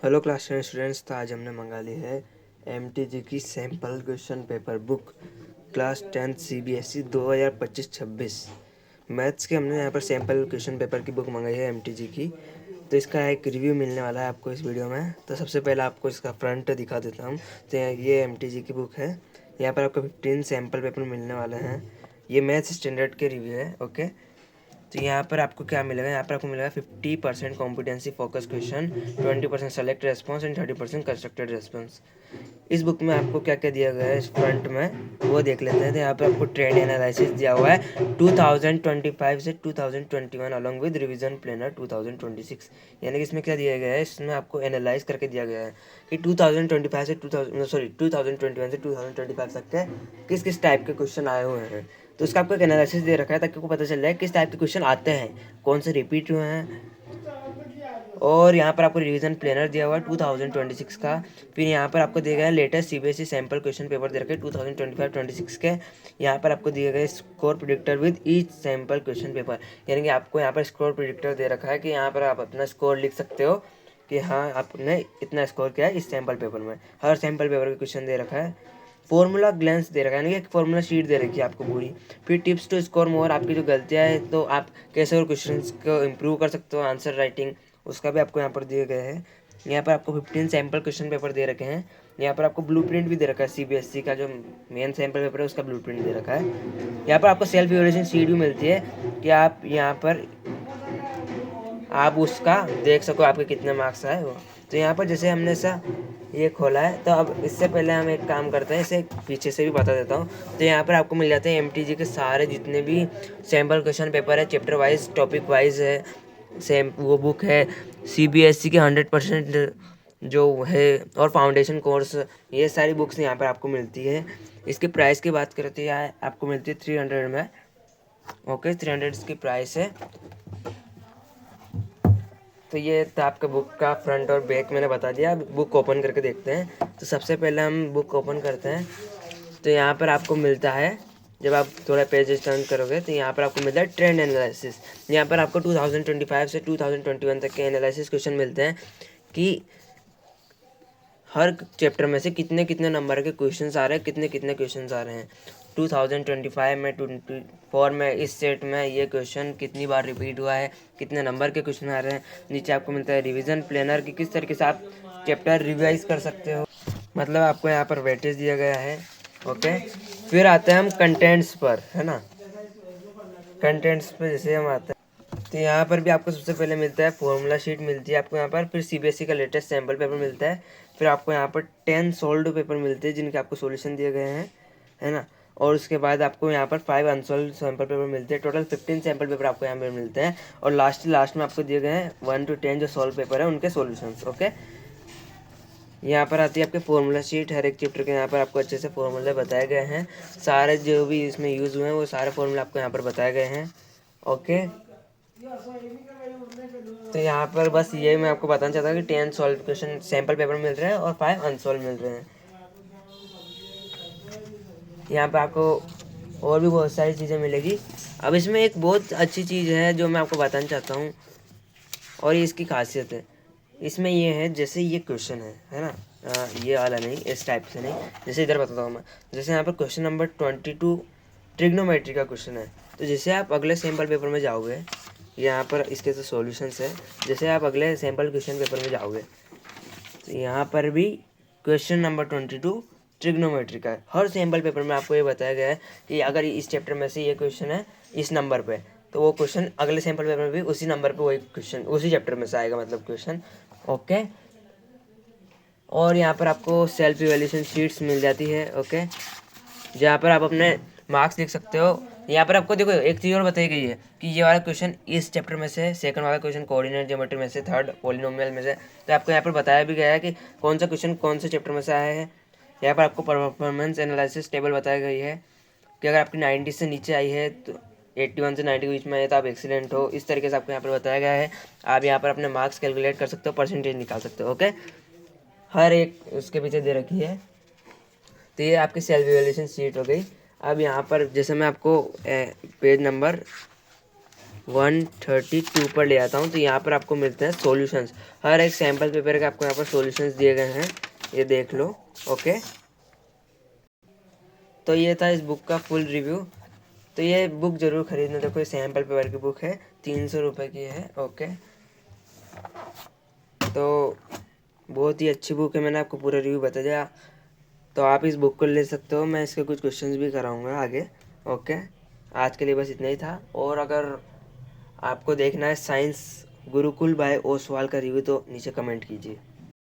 Hello class students. तो आज हमने मंगा ली है एमटीजी की sample question paper book class 10 CBSE 2025-26 maths के। हमने यहाँ पर सैम्पल क्वेश्चन पेपर की बुक मंगाई है एमटीजी की। तो इसका एक रिव्यू मिलने वाला है आपको इस वीडियो में। तो सबसे पहले आपको इसका फ्रंट दिखा देता हूँ। तो ये एमटीजी की बुक है। यहाँ पर आपको 15 सैम्पल पेपर मिलने वाले हैं। ये मैथ्स स्टैंडर्ड के रिव्यू है। ओके, तो यहाँ पर आपको क्या मिलेगा? यहाँ पर आपको मिलेगा 50% competency focus question, 20% select response and 30% constructed response. इस बुक में आपको क्या क्या दिया गया है इस फ्रंट में वो देख लेते हैं। तो यहाँ पर आपको ट्रेंड एनालिसिस दिया हुआ है 2025 से 2021 अलॉन्ग विद रिवीजन प्लानर 2026। यानी कि इसमें क्या दिया गया है, इसमें आपको एनालाइज करके दिया गया है कि 2021 से 2025 तक के किस किस टाइप के क्वेश्चन आए हुए हैं। तो इसका आपको एक एनालिसिस दे रखा है ताकि आपको पता चल जाए किस टाइप के क्वेश्चन आते हैं, कौन से रिपीट हुए हैं। और यहाँ पर आपको रिवीजन प्लानर दिया हुआ है 2026 का। फिर यहाँ पर आपको दिए गए latest CBSE sample question paper दे रखे 2025-26 के। यहाँ पर आपको दिए गए score predictor with each sample question paper. यानी कि आपको यहाँ पर स्कोर प्रिडिक्टर दे रखा है कि यहाँ पर आप अपना स्कोर लिख सकते हो कि हाँ आपने इतना स्कोर किया है इस सैम्पल पेपर में। हर सैम्पल पेपर का क्वेश्चन दे रखा है। फॉर्मूला ग्लैंस दे रखा है, यानी कि एक फॉर्मूला शीट दे रखी है आपको पूरी। फिर टिप्स टू स्कोर मोर, आपकी जो गलतियाँ हैं तो आप कैसे और क्वेश्चन को इम्प्रूव कर सकते हो, आंसर राइटिंग उसका भी आपको यहाँ पर दिए गए हैं। यहाँ पर आपको 15 सैम्पल क्वेश्चन पेपर दे रखे हैं। यहाँ पर आपको ब्लूप्रिंट भी दे रखा है, सीबीएसई का जो मेन सैम्पल पेपर है उसका ब्लूप्रिंट दे रखा है। यहाँ पर आपको सेल्फ इवैल्यूएशन शीट भी मिलती है कि आप यहाँ पर आप उसका देख सको आपके कितने मार्क्स आए हो। तो यहाँ पर जैसे हमने सा ये खोला है, तो अब इससे पहले हम एक काम करते हैं, इसे पीछे से भी बता देता हूँ। तो यहाँ पर आपको मिल जाते हैं एमटीजी के सारे जितने भी सैम्पल क्वेश्चन पेपर है, चैप्टर वाइज टॉपिक वाइज है सेम वो बुक है। सीबीएसई के 100% जो है और फाउंडेशन कोर्स, ये सारी बुक्स यहाँ पर आपको मिलती है। इसकी प्राइस की बात करते हैं, आपको मिलती है 300 में। ओके, 300 इसकी प्राइस है। तो ये था आपका बुक का फ्रंट और बैक मैंने बता दिया। अब बुक ओपन करके देखते हैं। तो सबसे पहले हम बुक ओपन करते हैं। तो यहाँ पर आपको मिलता है, जब आप थोड़ा पेज टर्न करोगे तो यहाँ पर आपको मिलता है ट्रेंड एनालिसिस। यहाँ पर आपको 2025 से 2021 तक के एनालिसिस क्वेश्चन मिलते हैं कि हर चैप्टर में से कितने कितने नंबर के क्वेश्चंस आ रहे हैं, कितने कितने क्वेश्चंस आ रहे हैं। 2025 में 24 में इस सेट में ये क्वेश्चन कितनी बार रिपीट हुआ है, कितने नंबर के क्वेश्चन आ रहे हैं। नीचे आपको मिलता है रिवीजन प्लानर की किस तरीके से आप चैप्टर रिवाइज कर सकते हो, मतलब आपको यहाँ पर वेटेज दिया गया है। ओके, फिर आते हैं हम कंटेंट्स पर, है ना। कंटेंट्स पर जैसे हम आते हैं तो यहाँ पर भी आपको सबसे पहले मिलता है फॉर्मूला शीट मिलती है आपको यहाँ पर। फिर सीबीएसई का लेटेस्ट सैम्पल पेपर मिलता है। फिर आपको यहाँ पर 10 सोल्व्ड पेपर मिलते हैं जिनके आपको सॉल्यूशन दिए गए हैं, है ना। और उसके बाद आपको यहाँ पर 5 अनसॉल्व सैम्पल पेपर मिलते हैं। टोटल 15 सैम्पल पेपर आपको यहाँ पर मिलते हैं। और लास्ट में आपको दिए गए हैं 1 to 10 जो सॉल्व पेपर है उनके सॉल्यूशंस। ओके, यहाँ पर आती है आपके फॉर्मूला शीट। हर एक चैप्टर के यहाँ पर आपको अच्छे से फॉर्मूले बताए गए हैं। सारे जो भी इसमें यूज़ हुए हैं वो सारे फॉर्मूले आपको यहाँ पर बताए गए हैं। ओके, तो यहाँ पर बस ये मैं आपको बताना चाहता हूँ कि 10 सॉल्व क्वेश्चन सैम्पल पेपर मिल रहे हैं और 5 अनसॉल्व मिल रहे हैं। यहाँ पे आपको और भी बहुत सारी चीज़ें मिलेगी। अब इसमें एक बहुत अच्छी चीज़ है जो मैं आपको बताना चाहता हूँ और ये इसकी खासियत है। इसमें ये है, जैसे ये क्वेश्चन है ना, ये वाला नहीं, इस टाइप से नहीं। जैसे इधर बताता हूँ मैं। जैसे यहाँ पर क्वेश्चन नंबर 22 ट्रिग्नोमेट्री का क्वेश्चन है। तो जैसे आप अगले सैम्पल पेपर में जाओगे, यहाँ पर इसके तो सॉल्यूशंस है। जैसे आप अगले सैम्पल क्वेश्चन पेपर में जाओगे तो यहाँ पर भी क्वेश्चन नंबर 22 ट्रिग्नोमेट्री का है। हर सैम्पल पेपर में आपको ये बताया गया है कि अगर इस चैप्टर में से ये क्वेश्चन है इस नंबर पे, तो वो क्वेश्चन अगले सैम्पल पेपर में भी उसी नंबर पे वही क्वेश्चन उसी चैप्टर में से आएगा, मतलब क्वेश्चन। ओके, और यहाँ पर आपको सेल्फ इवैल्यूएशन शीट्स मिल जाती है। ओके, जहाँ पर आप अपने मार्क्स लिख सकते हो। यहाँ पर आपको देखो एक चीज़ और बताई गई है कि ये वाला क्वेश्चन इस चैप्टर में से, सेकंड वाला क्वेश्चन कोऑर्डिनेट ज्योमेट्री में से, थर्ड पॉलिनोमियल में से। तो आपको यहाँ पर बताया भी गया है कि कौन सा क्वेश्चन कौन से चैप्टर में से आया है। यहाँ पर आपको परफॉर्मेंस एनालिसिस टेबल बताई गई है कि अगर आपकी 90 से नीचे आई है तो 81 से 90 के बीच में है तो आप एक्सीलेंट हो। इस तरीके से आपको यहाँ पर बताया गया है। आप यहाँ पर अपने मार्क्स कैलकुलेट कर सकते हो, परसेंटेज निकाल सकते हो। ओके, हर एक उसके पीछे दे रखी है। तो ये आपकी सेल्फ इवैल्यूएशन शीट हो गई। अब यहाँ पर जैसे मैं आपको पेज नंबर 132 पर ले आता हूँ तो यहाँ पर आपको मिलते हैं सॉल्यूशंस। हर एक सैम्पल पेपर के आपको यहाँ पर सॉल्यूशंस दिए गए हैं, ये देख लो। ओके, तो ये था इस बुक का फुल रिव्यू। तो ये बुक ज़रूर खरीदना। देखो ये सैम्पल पेपर की बुक है, 300 रुपये की है। ओके, तो बहुत ही अच्छी बुक है, मैंने आपको पूरा रिव्यू बता दिया। तो आप इस बुक को ले सकते हो, मैं इसके कुछ क्वेश्चंस भी कराऊंगा आगे। ओके, आज के लिए बस इतना ही था। और अगर आपको देखना है साइंस गुरुकुल बाय ओसवाल का रिव्यू तो नीचे कमेंट कीजिए।